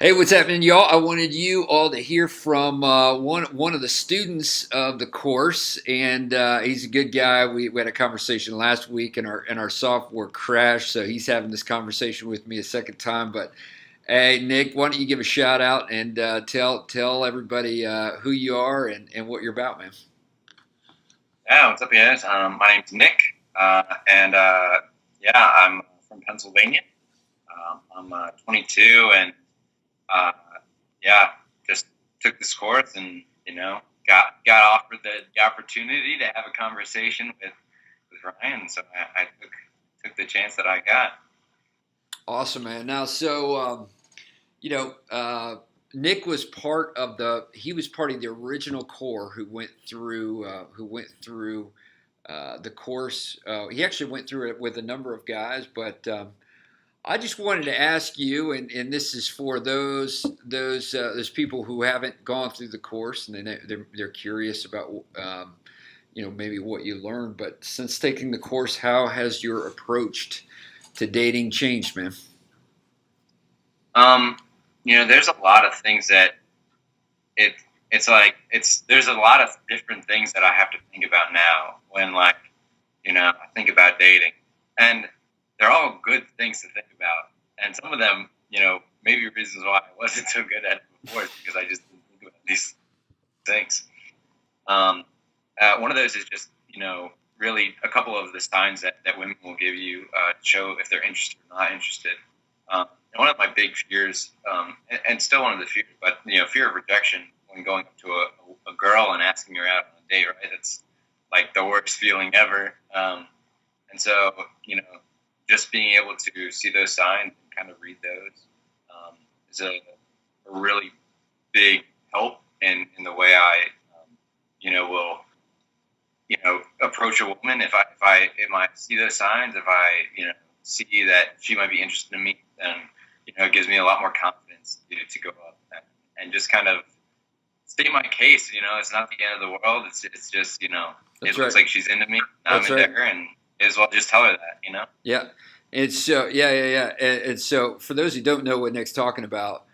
Hey, what's happening, y'all? I wanted you all to hear from one of the students of the course, and he's a good guy. We had a conversation last week, and our software crashed, so he's having this conversation with me a second time. But hey, Nick, why don't you give a shout out and tell everybody who you are and what you're about, man? Yeah, what's up, guys? My name's Nick, and yeah, I'm from Pennsylvania. I'm 22, and uh, yeah, just took this course, and got offered the opportunity to have a conversation with Ryan, so I took the chance that I got. Awesome, man. Now, you know, Nick was part of the original core who went through the course. He actually went through it with a number of guys, but I just wanted to ask you, and this is for those people who haven't gone through the course and they're curious about maybe what you learned. But since taking the course, how has your approach to dating changed, man? Um, there's a lot of things that it there's a lot of different things that I have to think about now when I think about dating, and they're all good things to think about. And some of them, maybe reasons why I wasn't so good at it before is because I just didn't think about these things. Um, One of those is just, really a couple of the signs that women will give you to show if they're interested or not interested. And one of my big fears, and still one of the fears, but fear of rejection when going up to a girl and asking her out on a date, right? It's like the worst feeling ever. And so, just being able to see those signs and kind of read those is a really big help in the way I, will approach a woman. If I see those signs, if I see that she might be interested in me, then it gives me a lot more confidence to go up and just kind of state my case. It's not the end of the world. It's just That's it looks right. like she's into me. I'm That's into right. her, and may as well just tell her that. Yeah. It's so yeah. And so for those who don't know what Nick's talking about,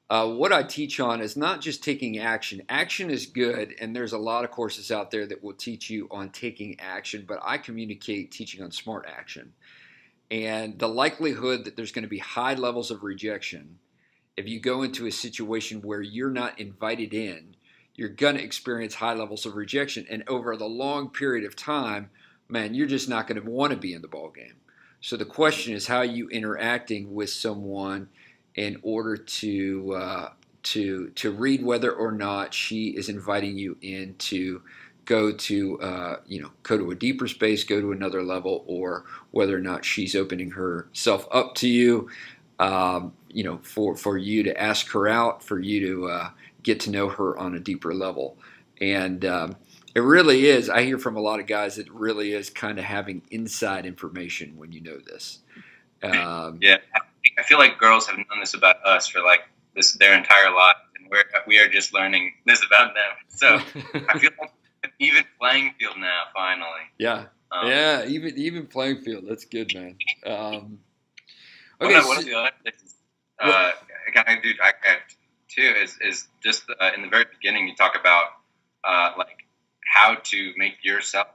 what I teach on is not just taking action. Action is good, and there's a lot of courses out there that will teach you on taking action, but I communicate teaching on smart action. And the likelihood that there's going to be high levels of rejection if you go into a situation where you're not invited in, you're going to experience high levels of rejection. And over the long period of time, man, you're just not going to want to be in the ball game. So the question is, how are you interacting with someone in order to read whether or not she is inviting you in to go to a deeper space, go to another level, or whether or not she's opening herself up to you, for you to ask her out, for you to get to know her on a deeper level. And it really is. I hear from a lot of guys that it really is kind of having inside information when you know this. Um, Yeah, I feel like girls have known this about us for like this their entire lives, and we are just learning this about them. So I feel like an even playing field now, finally. yeah, Um, yeah. Even playing field. That's good, man. Um, one okay, of one so, of the other things what? I kind of do I too is just in the very beginning you talk about like how to make yourself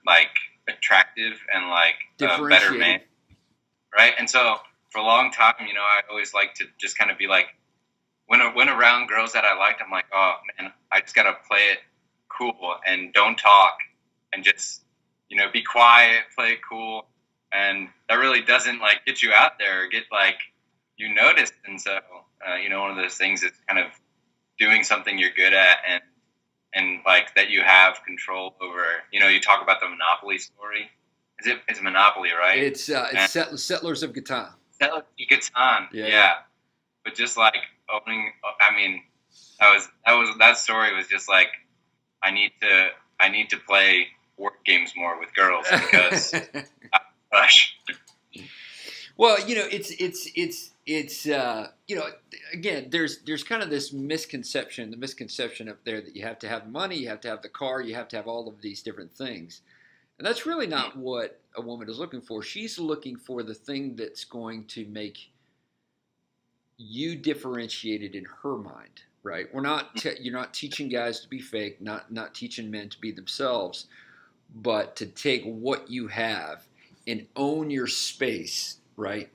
like attractive and like a better man, Differentiated. right? And so for a long time, I always like to just kind of be like when around girls that I liked, I'm like, oh man, I just gotta play it cool and don't talk and just be quiet, play it cool, and that really doesn't like get you out there or get like you noticed. And so one of those things is kind of doing something you're good at and like that you have control over. You talk about the Monopoly story. It's Monopoly, right? It's And Settlers of Catan. Yucatan, Yeah, yeah. yeah. But just like opening, I mean, that story was just like I need to I need to play board games more with girls because gosh, Well, it's again, there's kind of this misconception, the misconception up there that you have to have money, you have to have the car, you have to have all of these different things, and that's really not what a woman is looking for. She's looking for the thing that's going to make you differentiated in her mind, right? We're not you're not teaching guys to be fake, not teaching men to be themselves, but to take what you have and own your space, right?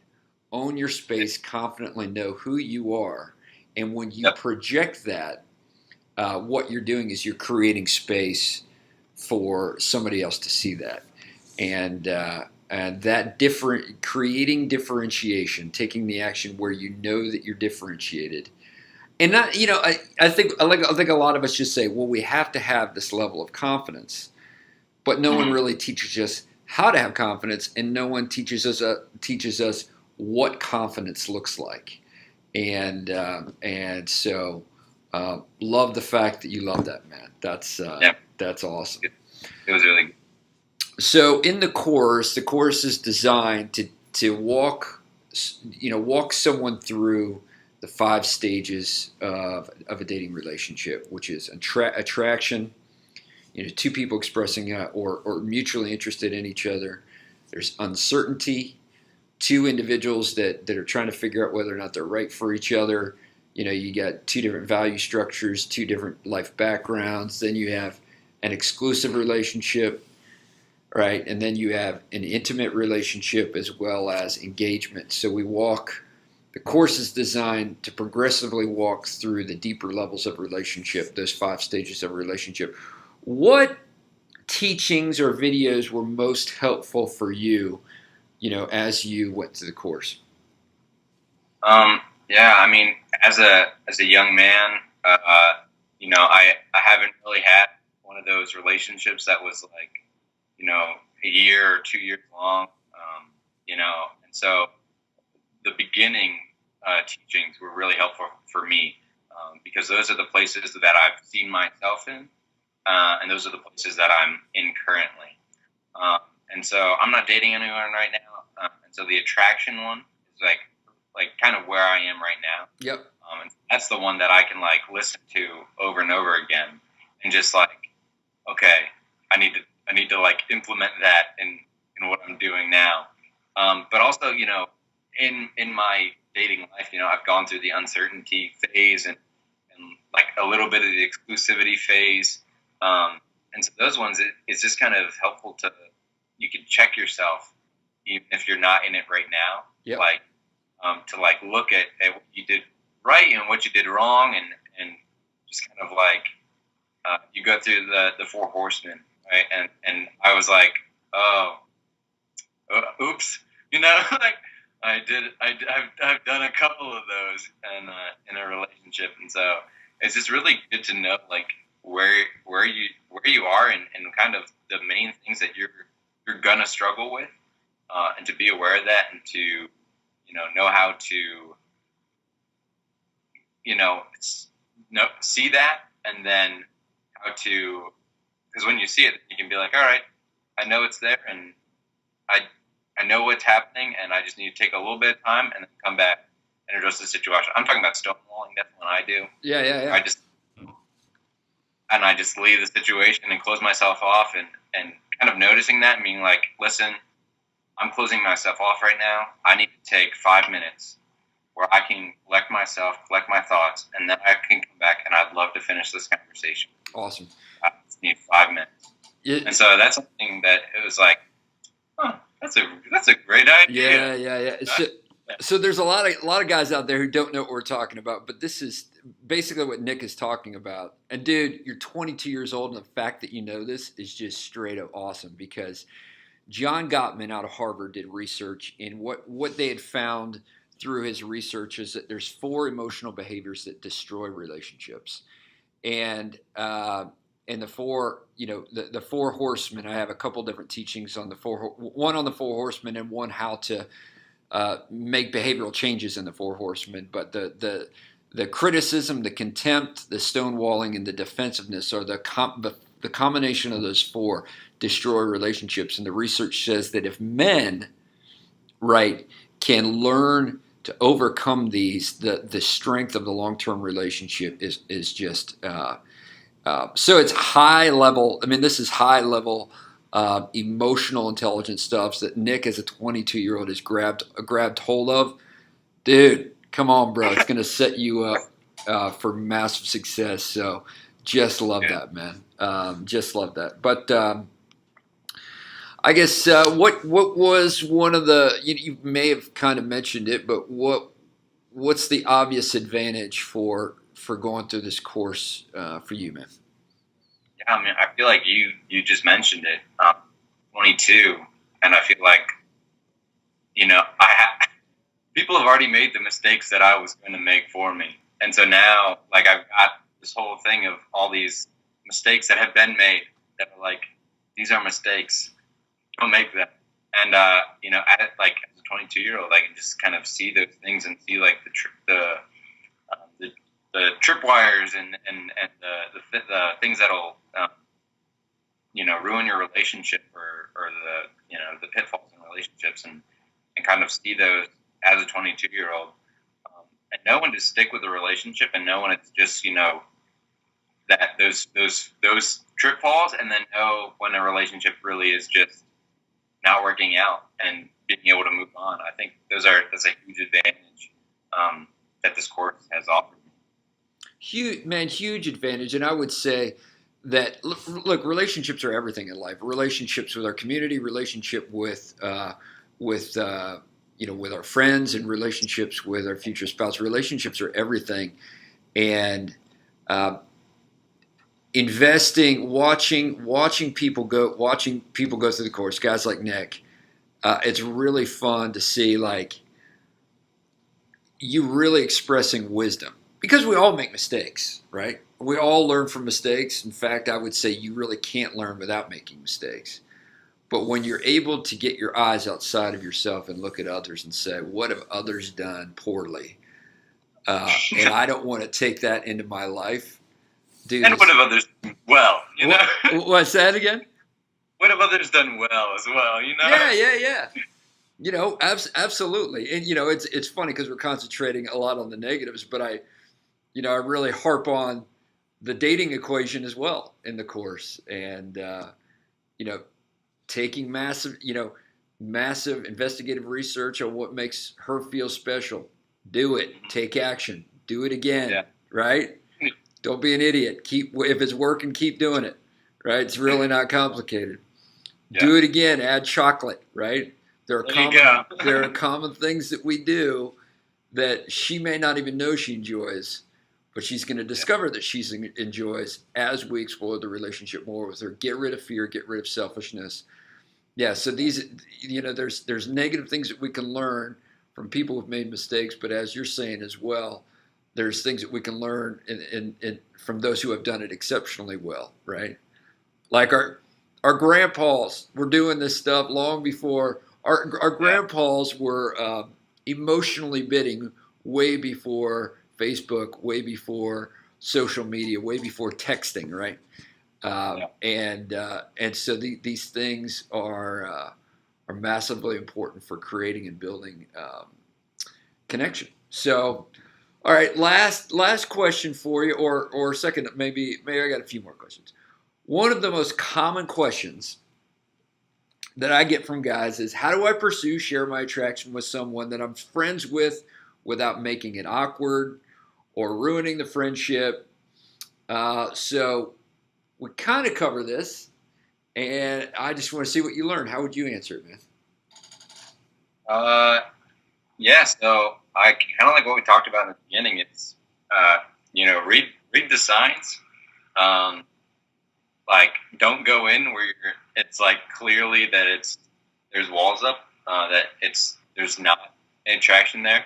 Own your space, confidently know who you are, and when you Yep. project that, what you're doing is you're creating space for somebody else to see that, and that different creating differentiation, taking the action where you know that you're differentiated, and not I think a lot of us just say, well, we have to have this level of confidence, but no one Mhm. really teaches us how to have confidence, and no one teaches us what confidence looks like, and so love the fact that you love that, man. Yeah, That's awesome. it was really good. So in the course is designed to walk someone through the 5 stages of a dating relationship, which is attraction, two people expressing or mutually interested in each other. There's uncertainty, two individuals that are trying to figure out whether or not they're right for each other. You got two different value structures, two different life backgrounds. Then you have an exclusive relationship, right? And then you have an intimate relationship as well as engagement. So the course is designed to progressively walk through the deeper levels of relationship, those 5 stages of relationship. What teachings or videos were most helpful for you, as you went through the course? Yeah, I mean, as a young man, I haven't really had one of those relationships that was like, a year or 2 years long. And so the beginning teachings were really helpful for me, because those are the places that I've seen myself in, and those are the places that I'm in currently. And so I'm not dating anyone right now, and so the attraction one is like kind of where I am right now. Yep. And that's the one that I can like listen to over and over again, and just like, okay, I need to like implement that in what I'm doing now. But also, in my dating life, I've gone through the uncertainty phase and like a little bit of the exclusivity phase. And so those ones, it's just kind of helpful you can check yourself even if you're not in it right now. Yep. Like, to like look at what you did right and what you did wrong, and just kind of like, you go through the 4 horsemen, right? And I was like, oh, oops, like I've done a couple of those in a relationship, and so it's just really good to know like where you are, and kind of the main things that you're gonna struggle with, and to be aware of that, and to know how to see that, and then how to, because when you see it, you can be like, all right, I know it's there, and I know what's happening, and I just need to take a little bit of time and then come back and address the situation. I'm talking about stonewalling. That's what I do. Yeah. I just leave the situation and close myself off, and kind of noticing that and being like, listen, I'm closing myself off right now. I need to take 5 minutes where I can collect myself, collect my thoughts, and then I can come back, and I'd love to finish this conversation. Awesome. I just need 5 minutes. And so that's something that it was like, that's a great idea. Yeah. So there's a lot of guys out there who don't know what we're talking about, but this is basically what Nick is talking about. And dude, you're 22 years old, and the fact that you know this is just straight up awesome, because John Gottman out of Harvard did research, and what they had found through his research is that there's 4 emotional behaviors that destroy relationships, and the 4, the 4 horsemen. I have a couple different teachings on one on the 4 horsemen, and one how to make behavioral changes in the 4 horsemen. But the criticism, the contempt, the stonewalling, and the defensiveness are the combination of those 4 destroy relationships. And the research says that if men, right, can learn to overcome these, the strength of the long-term relationship is just so it's high level. I mean, this is high level emotional intelligence stuff that Nick, as a 22-year-old, has grabbed hold of. Dude, Come on, bro. It's going to set you up for massive success. So just love Yeah. that, man. Just love that. But I guess what was one of the you may have kind of mentioned it, but what's the obvious advantage for going through this course for you, man? Yeah, I mean, I feel like you just mentioned it. 22, and I feel like people have already made the mistakes that I was going to make for me, and so now like I've got this whole thing of all these mistakes that have been made that are like these are mistakes. Don't make them. And like as a 22-year-old, I can just kind of see those things and see like the tripwires and the things that'll ruin your relationship or the pitfalls in relationships and kind of see those as a 22-year-old and know when to stick with the relationship and know when it's just that those trip falls and then know when a relationship really is just not working out and being able to move on. I think that's a huge advantage that this course has offered. Huge advantage. And I would say that look, relationships are everything in life. Relationships with our community, relationship with with our friends, and relationships with our future spouse. Relationships are everything, and investing, watching people go through the course. Guys like Nick, it's really fun to see like you really expressing wisdom because we all make mistakes, right? We all learn from mistakes. In fact, I would say you really can't learn without making mistakes. But when you're able to get your eyes outside of yourself and look at others and say, what have others done poorly? And I don't want to take that into my life. Dude, and what have others done well? What's that again? What have others done well as well? Yeah. Absolutely. And it's funny because we're concentrating a lot on the negatives, but I really harp on the dating equation as well in the course, and taking massive investigative research on what makes her feel special. Do it. Take action. Do it again. Yeah. Right? Don't be an idiot. If it's working, keep doing it. Right? It's really not complicated. Yeah. Do it again. Add chocolate. Right? There are common things that we do that she may not even know she enjoys, but she's going to discover that she enjoys as we explore the relationship more with her. Get rid of fear. Get rid of selfishness. Yeah. So these, there's negative things that we can learn from people who've made mistakes, but as you're saying as well, there's things that we can learn from those who have done it exceptionally well, right? Like our grandpas were doing this stuff long before our grandpas were emotionally bidding way before Facebook, way before social media, way before texting, right? And so these things are massively important for creating and building connection. So, all right, last question for you, or second, maybe I got a few more questions. One of the most common questions that I get from guys is, how do I share my attraction with someone that I'm friends with without making it awkward or ruining the friendship? So we kind of cover this, and I just want to see what you learn. How would you answer it, man? Yeah, so I kind of like what we talked about in the beginning. It's, read the signs. Like, don't go in where it's like clearly that there's walls up, that there's not an attraction there.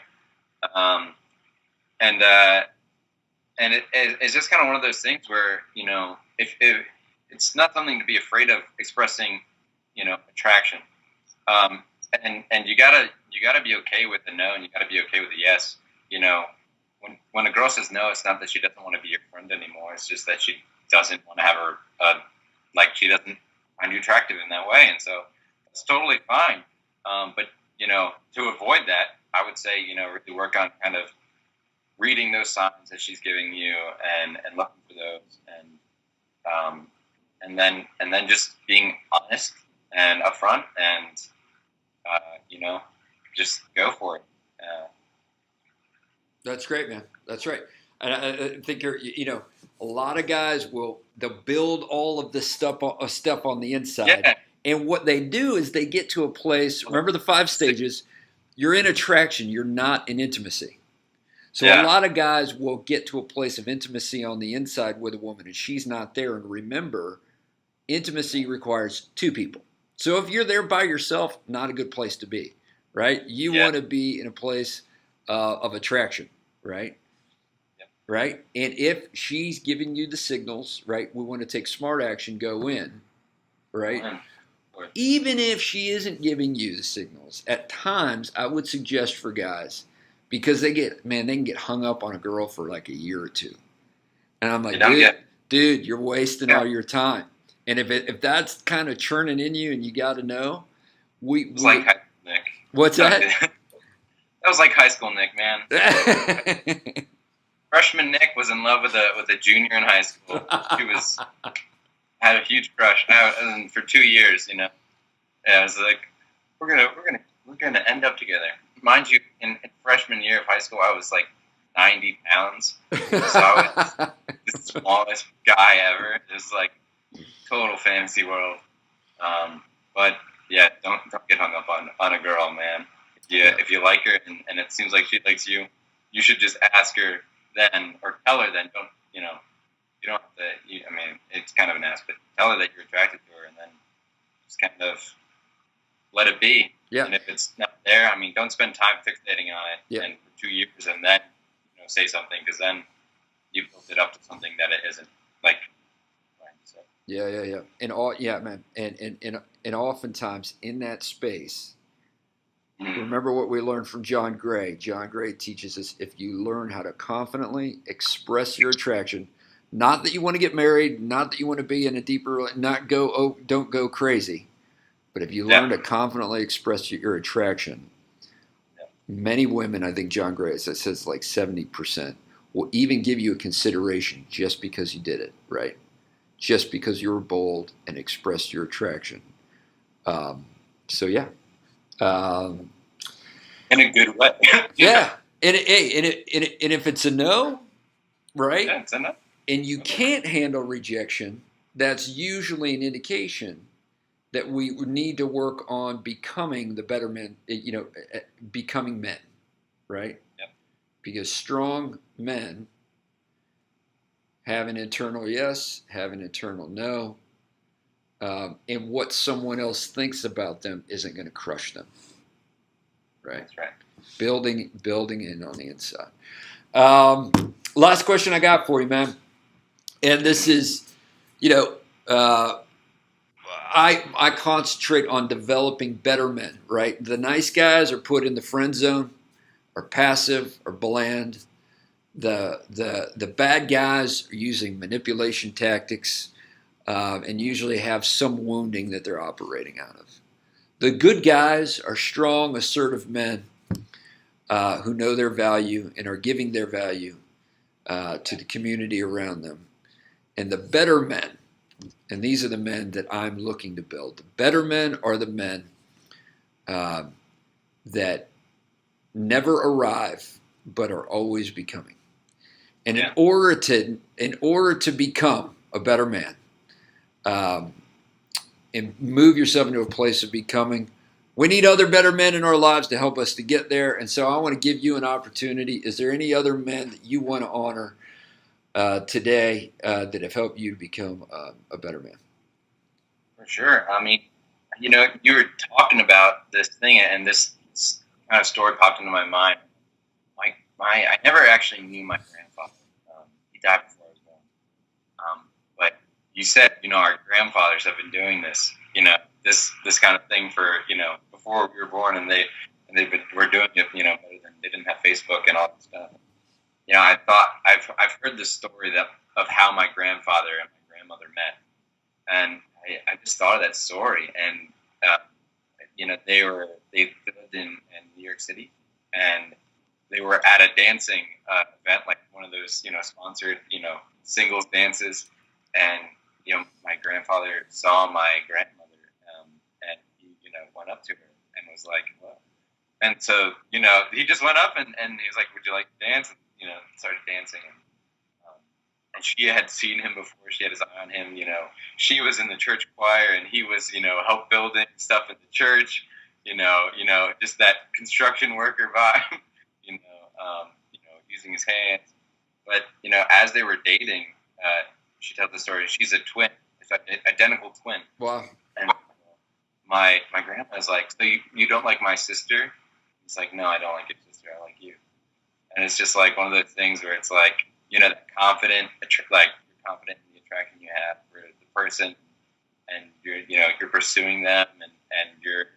It's just kind of one of those things where, if it's not something to be afraid of expressing, attraction. And you gotta be okay with the no, and you gotta be okay with the yes. When a girl says no, it's not that she doesn't want to be your friend anymore. It's just that she doesn't want to have she doesn't find you attractive in that way, and so it's totally fine. But to avoid that, I would say really work on kind of reading those signs that she's giving you and looking for those, and then just being honest and upfront and just go for it. That's great, man. That's right. And I think a lot of guys they'll build all of this stuff on the inside, Yeah. and what they do is they get to a place. Remember the 5 stages. You're in attraction. You're not in intimacy. So a Yeah. lot of guys will get to a place of intimacy on the inside with a woman, and she's not there. And remember, intimacy requires two people. So if you're there by yourself, not a good place to be, right? You Yeah. want to be in a place of attraction, right? Yeah. Right? And if she's giving you the signals, right, we want to take smart action, go in, right? Even if she isn't giving you the signals, at times I would suggest for guys, because they can get hung up on a girl for like a year or two. And I'm like, dude, you're wasting all your time. And if that's kind of churning in you and you got to know, it's like high school, Nick. What's that? That was like high school, Nick, man. Freshman Nick was in love with a junior in high school. She had a huge crush, and for 2 years, Yeah, I was like, we're gonna end up together. Mind you, in freshman year of high school, I was like 90 pounds, so I was the smallest guy ever. It was like total fantasy world. But yeah, don't get hung up on a girl, man. If you like her and it seems like she likes you, you should just ask her then, or tell her then. You don't have to. I mean, it's kind of an ask, but tell her that you're attracted to her, and then just kind of let it be. Yeah. And if it's not there, I mean, don't spend time fixating on it and for 2 years, and then say something, because then you built it up to something that it isn't. Like, so. Yeah. Man. And oftentimes in that space, remember what we learned from John Gray. John Gray teaches us, if you learn how to confidently express your attraction, not that you want to get married, not that you want to be in a deeper, don't go crazy, but if you learn to confidently express your attraction, many women, I think John Gray says like 70%, will even give you a consideration just because you did it, right? Just because you were bold and expressed your attraction. So yeah. In a good way. Yeah. And if it's a no, right? Yeah, it's a no. And you can't handle rejection, that's usually an indication that we need to work on becoming the better men, becoming men, right? Yep. Because strong men have an internal yes, have an internal no, and what someone else thinks about them isn't going to crush them, right? That's right. Building in on the inside. Last question I got for you, man. And this is, I concentrate on developing better men, right? The nice guys are put in the friend zone, are passive, or bland. The bad guys are using manipulation tactics and usually have some wounding that they're operating out of. The good guys are strong, assertive men who know their value and are giving their value to the community around them. And the better men, and these are the men that I'm looking to build. The better men are the men that never arrive but are always becoming. And in order to become a better man and move yourself into a place of becoming, we need other better men in our lives to help us to get there. And so I want to give you an opportunity. Is there any other men that you want to honor today that have helped you to become a better man? For sure. I mean, you were talking about this thing, and this kind of story popped into my mind. I never actually knew my grandfather. He died before I was born. But you said, our grandfathers have been doing this, this kind of thing for, before we were born, and we're doing it, better than they didn't have Facebook and all that stuff. I thought I've heard the story of how my grandfather and my grandmother met, and I just thought of that story. And they lived in New York City, and they were at a dancing event, like one of those sponsored singles dances, and my grandfather saw my grandmother, and he went up to her and was like, well, And so, he just went up and he was like, "Would you like to dance?" And, started dancing. And she had seen him before. She had his eye on him. She was in the church choir, and he was, help building stuff in the church. Just that construction worker vibe. Using his hands. But as they were dating, she tells the story. She's a twin, it's an identical twin. Wow. And my grandma's like, "So you don't like my sister?" He's like, "No, I don't like your sister. I like you." And it's just like one of those things where it's like, that confident, like you're confident in the attraction you have for the person, and you're pursuing them, and you're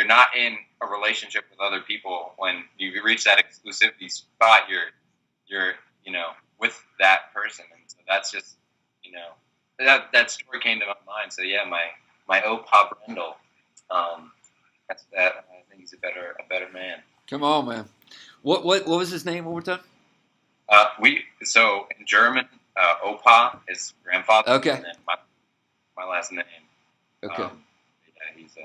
not in a relationship with other people. When you reach that exclusivity spot, you're with that person, and so that's just that story came to my mind. So yeah, my Opa Brendel, that's that. I think he's a better man. Come on, man. What was his name one more time? So in German, Opa is grandfather. Okay. And then my last name. Okay. He's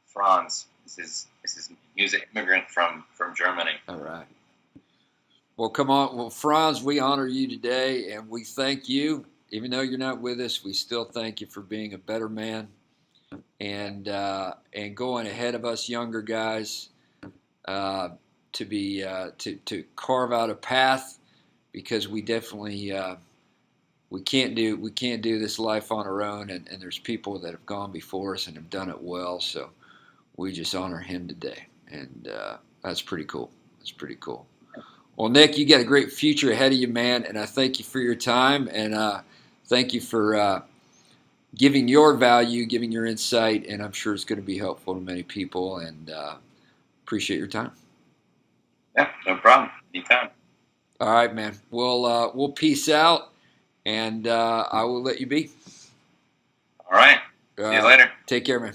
Franz. Is his name. He was an immigrant from Germany. All right. Well, come on. Well, Franz, we honor you today, and we thank you. Even though you're not with us, we still thank you for being a better man and going ahead of us younger guys to carve out a path, because we definitely we can't do this life on our own, and there's people that have gone before us and have done it well. So we just honor him today, and that's pretty cool. That's pretty cool. Well, Nick, you got a great future ahead of you, man, and I thank you for your time, and thank you for giving your value, giving your insight, and I'm sure it's going to be helpful to many people, and appreciate your time. Yeah, no problem. Anytime. All right, man. We'll peace out, and I will let you be. All right. See you later. Take care, man.